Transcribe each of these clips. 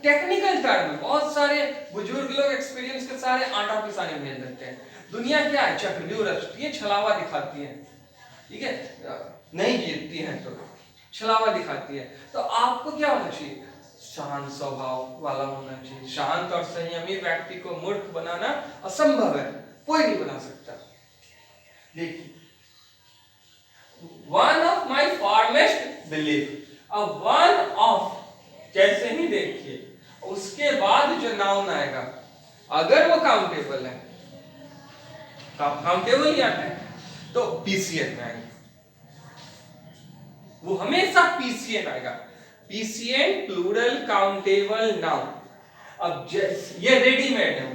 Technical term में बहुत सारे बुजुर्ग लोग एक्सपीरियंस के सारे आटा पिसाने भेज देते हैं। दुनिया क्या है, चक्रव्यूह ये छलावा दिखाती है, ठीक है, नहीं जीतती है तो छलावा दिखाती है। तो आपको क्या होना चाहिए, शांत स्वभाव वाला होना चाहिए। शांत और संयमी व्यक्ति को मूर्ख बनाना असंभव है, कोई नहीं बना सकता। देखिए, वन ऑफ माई फॉर्मेस्ट बिलीफ, अब वन ऑफ जैसे ही देखिए उसके बाद जो नाउन आएगा अगर वो काउंटेबल है, काउंटेबल ही आता है तो पीसीएन में आएगा, वो हमेशा पीसीएन आएगा। PCN plural countable noun. अब ये रेडीमेड है,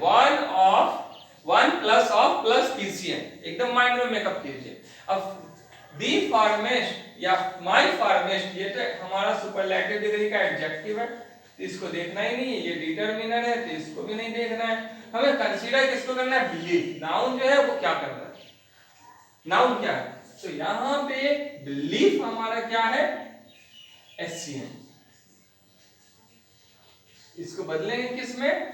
one plus of plus PCN, एकदम माइंड में मेकअप कीजिए। अब दी फॉर्मेस्ट या माई फॉर्मेस्ट, ये तो हमारा सुपरलैटिव डिग्री का एडजेक्टिव है, तो इसको देखना ही नहीं है। ये डिटरमिनर है तो इसको भी नहीं देखना है। हमें कंसीडर किसको करना है, बिलीफ। नाउन जो है वो क्या कर रहा है, नाउन क्या है, तो यहां पे बिलीफ हमारा क्या है, एससीएन। इसको बदलेंगे किसमें,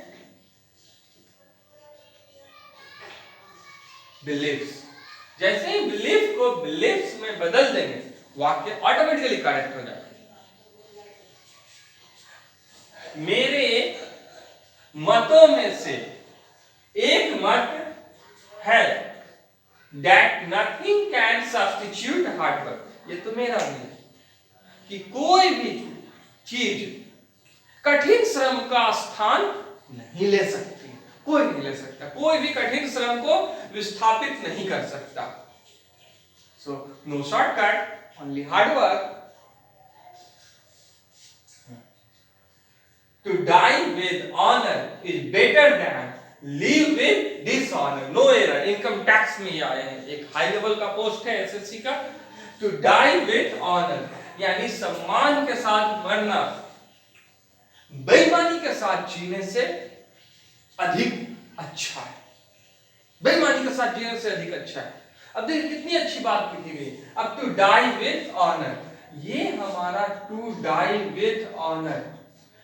बिलीफ्स। जैसे ही बिलीफ को बिलीफ्स में बदल देंगे वाक्य ऑटोमेटिकली करेक्ट हो जाएगा। मेरे मतों में से एक मत है, that nothing can substitute hard work, ये तो मेरा भी है कि कोई भी चीज कठिन श्रम का स्थान नहीं ले सकती, कोई नहीं ले सकता, कोई भी कठिन श्रम को विस्थापित नहीं कर सकता। So no shortcut, only hard work. To die with honor is better than live with dishonor. No error. Income tax में ये आए हैं, एक हाई लेवल का पोस्ट है एसएससी का। To die with honor यानी सम्मान के साथ मरना बेईमानी के साथ जीने से अधिक अच्छा है, बेईमानी के साथ जीने से अधिक अच्छा है। अब देखिए कितनी अच्छी बात की गई। अब to die with honor, ये हमारा to die with honor,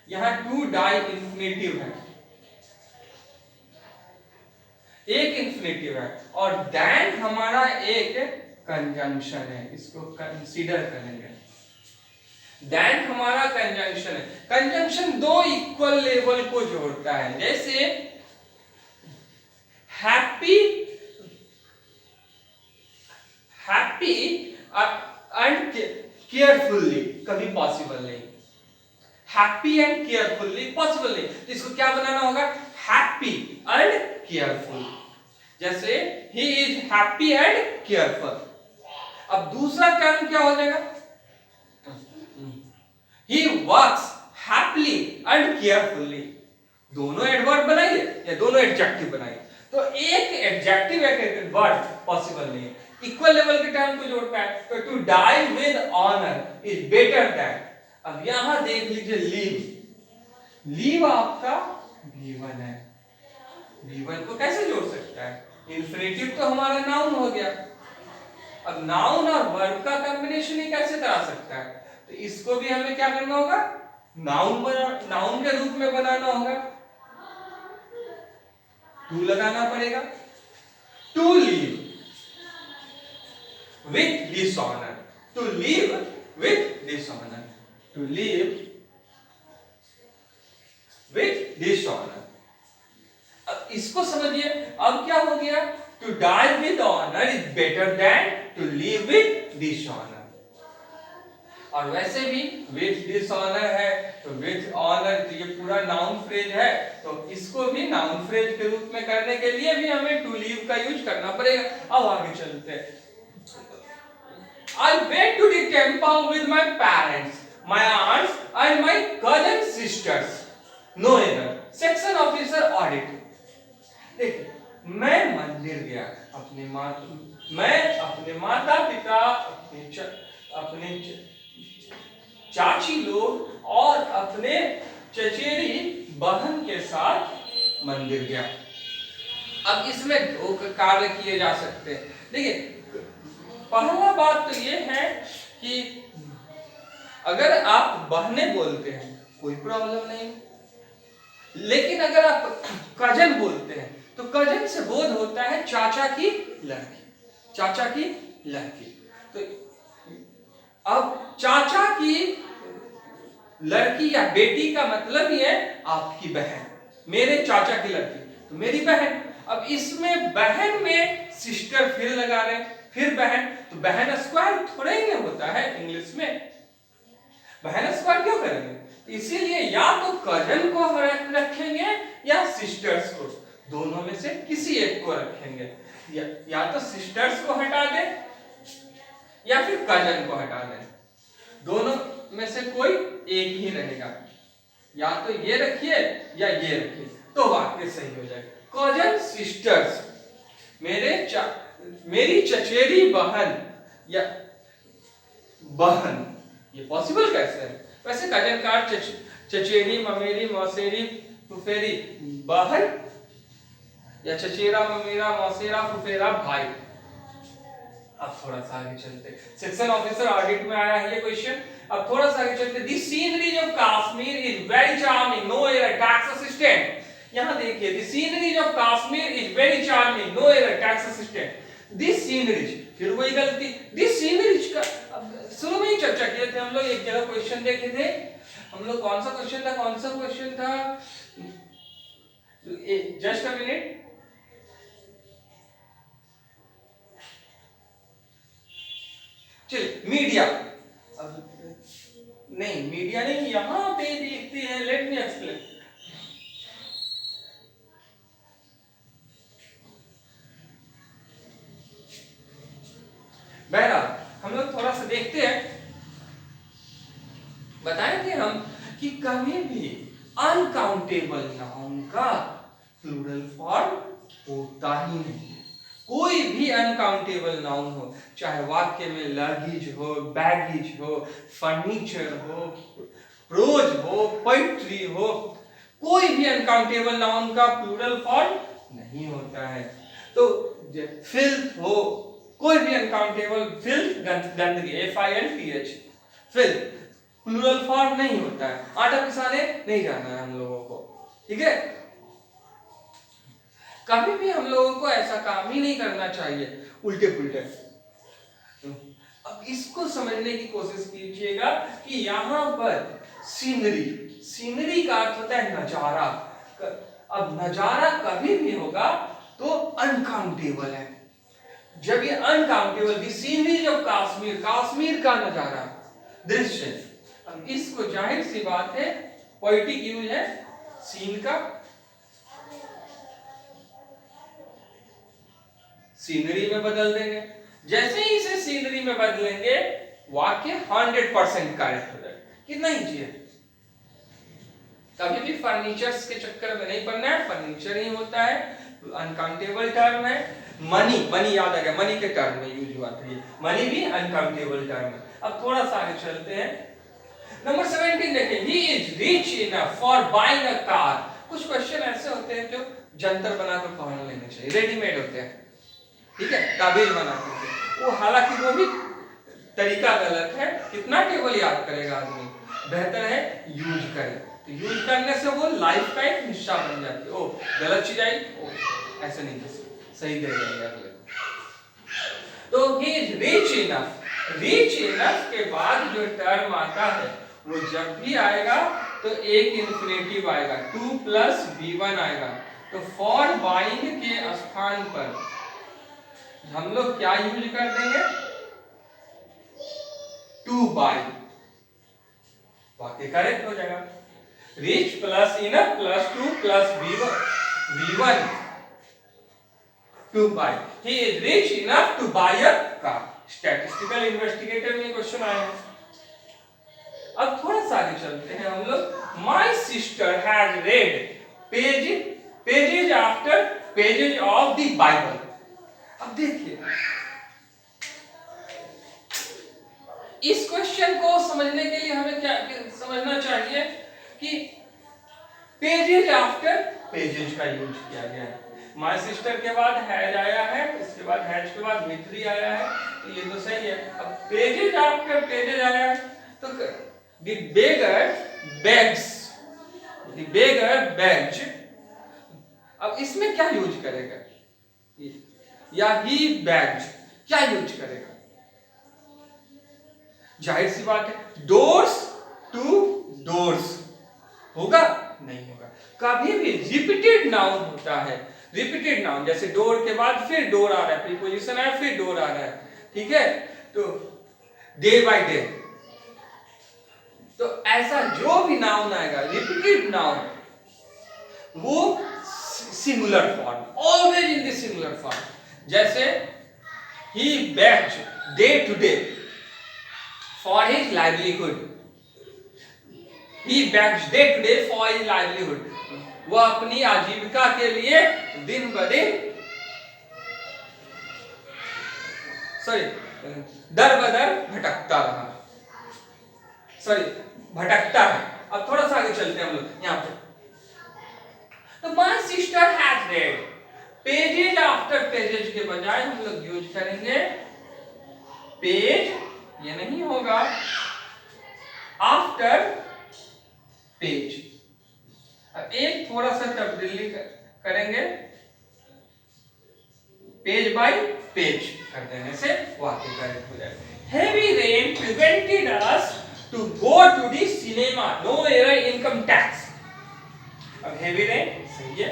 यहां टू डाई इंफिनिटिव है, एक इंफिनिटिव है, और दैन हमारा एक कंजंक्शन है, इसको कंसीडर करेंगे। दैन हमारा कंजंक्शन है। कंजंक्शन दो इक्वल लेवल को जोड़ता है, जैसे हैप्पी एंड केयरफुल्ली कभी पॉसिबल नहीं, हैप्पी एंड केयरफुल्ली पॉसिबल नहीं, तो इसको क्या बनाना होगा, हैप्पी एंड केयरफुल। जैसे he is happy and careful. अब दूसरा टर्म क्या हो जाएगा, he works happily and carefully. दोनों एडवर्ब बनाइए या दोनों एडजेक्टिव बनाइए, तो एक एडजेक्टिव एक एडवर्ब पॉसिबल नहीं है, इक्वल लेवल के टर्म को जोड़ता है। तो to die with honour is better than, अब यहां देख लीजिए लीव, लीव आपका V1 है, V1 को कैसे जोड़ सकता है, इंफिनिटिव तो हमारा नाउन हो गया। अब नाउन और वर्ब का कॉम्बिनेशन ही कैसे करा सकता है, तो इसको भी हमें क्या करना होगा, नाउन के रूप में बनाना होगा, टू लगाना पड़ेगा। To live with dishonour, to live with dishonour, to live with dishonor। अब इसको समझिए, अब क्या हो गया, to die with honor is better than to live with dishonor। और वैसे भी with dishonor है तो with honor, तो ये पूरा नाउन फ्रेज है, तो इसको भी नाउन फ्रेज के रूप में करने के लिए भी हमें to live का यूज करना पड़ेगा। अब आगे चलते हैं। I went to the temple with my parents, my aunts and my cousin sisters. No error. Section officer audit. देखिए, मैं मंदिर गया, मैं अपने माता पिता, अपने चाची लोग और अपने चचेरी बहन के साथ मंदिर गया। अब इसमें दो कार्य किए जा सकते हैं। देखिए, पहला बात तो ये है कि अगर आप बहने बोलते हैं कोई प्रॉब्लम नहीं, लेकिन अगर आप कजन बोलते हैं तो कजन से बोध होता है चाचा की लड़की, चाचा की लड़की। तो अब चाचा की लड़की या बेटी का मतलब ही है आपकी बहन, मेरे चाचा की लड़की तो मेरी बहन। अब इसमें बहन में सिस्टर फिर लगा रहे, फिर बहन, तो बहन स्क्वायर थोड़ा ही नहीं होता है इंग्लिश में, बहन स्क्वायर क्यों करेंगे? इसीलिए या तो कजन को रखेंगे या सिस्टर्स को, दोनों में से किसी एक को रखेंगे, या तो सिस्टर्स को हटा दें या फिर कजन को हटा दें, दोनों में से कोई एक ही रहेगा, या तो ये रखिए या ये रखिए तो वाक्य सही हो जाएगा। कजन सिस्टर्स, मेरी चचेरी बहन या बहन, ये पॉसिबल कैसे है? वैसे कजन का चचेरी, ममेरी, मौसेरी, फुफेरी बहन या चचेरा, ममेरा, मौसेरा, फुफेरा भाई। अब थोड़ा सा आगे चलते, सेक्शन ऑफिसर ऑडिट में आया है ये क्वेश्चन। अब थोड़ा सा आगे चलते, the sceneries of Kashmir is very charming, no air tax assistant. यहां देखिए, the sceneries of Kashmir is very charming, no air tax assistant. This sceneries, फिर वही गलती, दिस सीनरीज का शुरू में ही चर्चा किए थे हम लोग, एक जगह क्वेश्चन देखे थे हम लोग, कौन सा क्वेश्चन था, जस्ट अ मिनट, चलिए मीडिया, नहीं मीडिया नहीं, यहां पे देखते हैं, लेट मी एक्सप्लेन। बहरहाल हम लोग थोड़ा सा देखते हैं, बताए थे हम कि कभी भी अनकाउंटेबल नाउन का प्लूरल फॉर्म होता ही नहीं। कोई भी अनकाउंटेबल नाउन हो, चाहे वाक्य में लगेज हो, बैगेज हो, फर्नीचर हो, प्रोज हो, पोइट्री हो, कोई भी अनकाउंटेबल नाउन का प्लूरल फॉर्म नहीं होता है। तो फिल्थ हो, कोई भी अनकाउंटेबल, फिल्थ गंदगी, FILTH, फिल्थ प्लूरल फॉर्म नहीं होता है। आटा पिसाने नहीं जाना है हम लोगों को, ठीक है? कभी भी हम लोगों को ऐसा काम ही नहीं करना चाहिए उल्टे पुल्टे। अब इसको समझने की कोशिश कीजिएगा कि यहाँ पर सीनरी, सीनरी का अर्थ होता है नजारा। अब नजारा कभी भी होगा तो अनकाउंटेबल है। जब ये uncountable, the sceneries of Kashmir, Kashmir का नजारा, दृश्य, अब इसको जाहिर सी बात है पोएटिक यूज है, सीन का सीनरी में बदल देंगे। जैसे ही इसे सीनरी में बदलेंगे वाक्य 100% करेक्ट हो जाएगा। कितना ईजी है। कभी भी फर्नीचर्स के चक्कर में नहीं पड़ना है, फर्नीचर ही होता है, अनकाउंटेबल टर्म है। मनी, मनी याद आ गया, मनी के टर्म में यूज हुआ था ये, मनी भी अनकाउंटेबल टर्म है। अब थोड़ा सा आगे चलते हैं, नंबर 17 देखें, he is rich enough for buying a car। कुछ क्वेश्चन ऐसे होते हैं जो जंतर बनाकर पढ़ लेने चाहिए, रेडीमेड होते हैं, ठीक है, ताबीर बनाते हैं वो, हालांकि वो भी तरीका गलत है। कितना टेबल याद करेगा आदमी, बेहतर है यूज करे, तो यूज करने से वो लाइफ का एक हिस्सा बन जाती है। ओ गलत चीज आई, ओ ऐसे नहीं, सही दे देंगे अगले। तो he is rich enough, rich enough के बाद जो टर्म आता है वो जब भी आएगा तो एक इन्फिनेटिव आएगा, 2 + V1 आएगा। तो फॉर बाइंग के स्थान पर हम लोग क्या यूज कर देंगे, टू बाई, वाक्य करेक्ट हो जाएगा। Rich plus enough plus 2 + V1 two by, he is rich enough two by a car. Statistical investigator में क्वेश्चन आया है। अब थोड़ा सा आगे चलते हैं हम लोग। My sister has red pages after pages of the Bible. अब देखिए इस क्वेश्चन को समझने के लिए हमें क्या समझना चाहिए कि पेजेज आफ्टर पेजेज का यूज किया गया है। माय सिस्टर के बाद हैज आया है, इसके बाद हैज के बाद मिथरी आया है, तो ये तो सही है। अब पेजेज आफ्टर पेजेज आया है तो the beggar bags, the beggar bagged, अब इसमें क्या यूज करेगा, या ही बेग्ड, क्या यूज करेगा? जाहिर सी बात है डोर्स टू डोर्स होगा, नहीं होगा। कभी भी रिपीटेड नाउन होता है, रिपीटेड नाउन जैसे डोर के बाद फिर डोर आ रहा है, प्रीपोजिशन आया फिर डोर आ रहा है, ठीक है, तो डे बाय डे, तो ऐसा जो भी नाउन आएगा रिपीटेड नाउन वो singular form, always in the singular form. जैसे he begged day to day for his livelihood, he begged day to day for his livelihood, वो अपनी आजीविका के लिए दिन ब दिन दर बदर भटकता रहा, भटकता है। अब थोड़ा सा आगे चलते हैं हम लोग यहाँ पे, तो my sister has red, pages after pages के बजाय हम लोग यूज करेंगे पेज, ये नहीं होगा, आफ्टर पेज। अब एक थोड़ा सा तब्दीली करेंगे, पेज बाय पेज कर देने से वाक्य करेक्ट हो जाएगा। Heavy rain prevented us to go to the cinema, no error income tax. अब हेवी रेन सही है,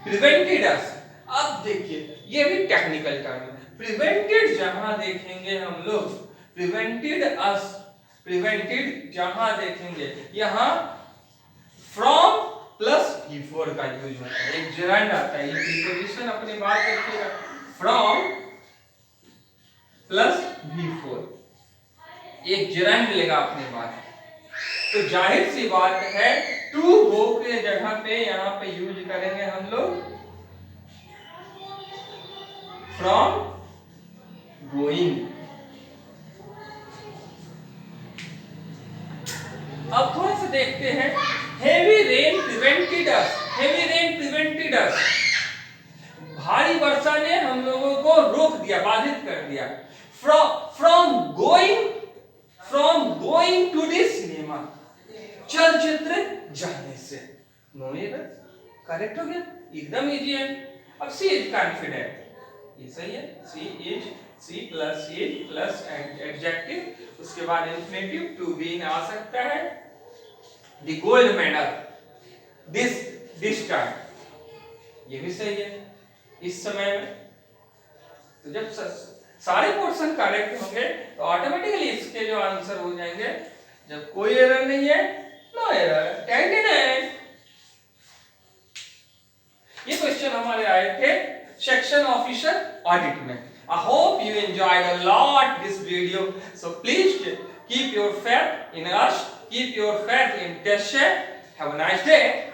प्रिवेंटेड अस, अब देखिए ये भी टेक्निकल टर्म है, प्रिवेंटेड जहां देखेंगे हम लोग, प्रिवेंटेड अस, प्रिवेंटेड जहां देखेंगे यहां फ्रॉम प्लस V4 का यूज होता है, एक जेरंड आता है, ये प्रीपोजिशन अपने बात रखिएगा, फ्रॉम प्लस V4, एक जेरंड लेगा अपने बात, तो जाहिर सी बात है टू गो के जगह पे यहां पे यूज करेंगे हम लोग फ्रॉम गोइंग। अब थोड़ा सा देखते हैं, हेवी रेन प्रिवेंटेड अस, हेवी रेन प्रिवेंटेड अस, भारी वर्षा ने हम लोगों को रोक दिया, बाधित कर दिया, from going to the cinema, चलचित्र जाने से, नो एरर, करेक्ट हो गया, एकदम इजी है। अब सी इज कॉन्फिडेंट, ये सही है, सी प्लस एडजेक्टिव, उसके बाद इंफिनिटिव टू बी आ सकता है, the gold medal this time, ये भी सही है इस समय में। तो जब सारे पोर्शन करेक्ट होंगे तो ऑटोमेटिकली इसके जो आंसर हो जाएंगे, जब कोई एरर नहीं है नो एरर, 10 ये क्वेश्चन हमारे आए थे सेक्शन ऑफिसर ऑडिट में। I hope you enjoyed a lot this video, so please keep your faith in us, keep your faith in Tesha. Have a nice day.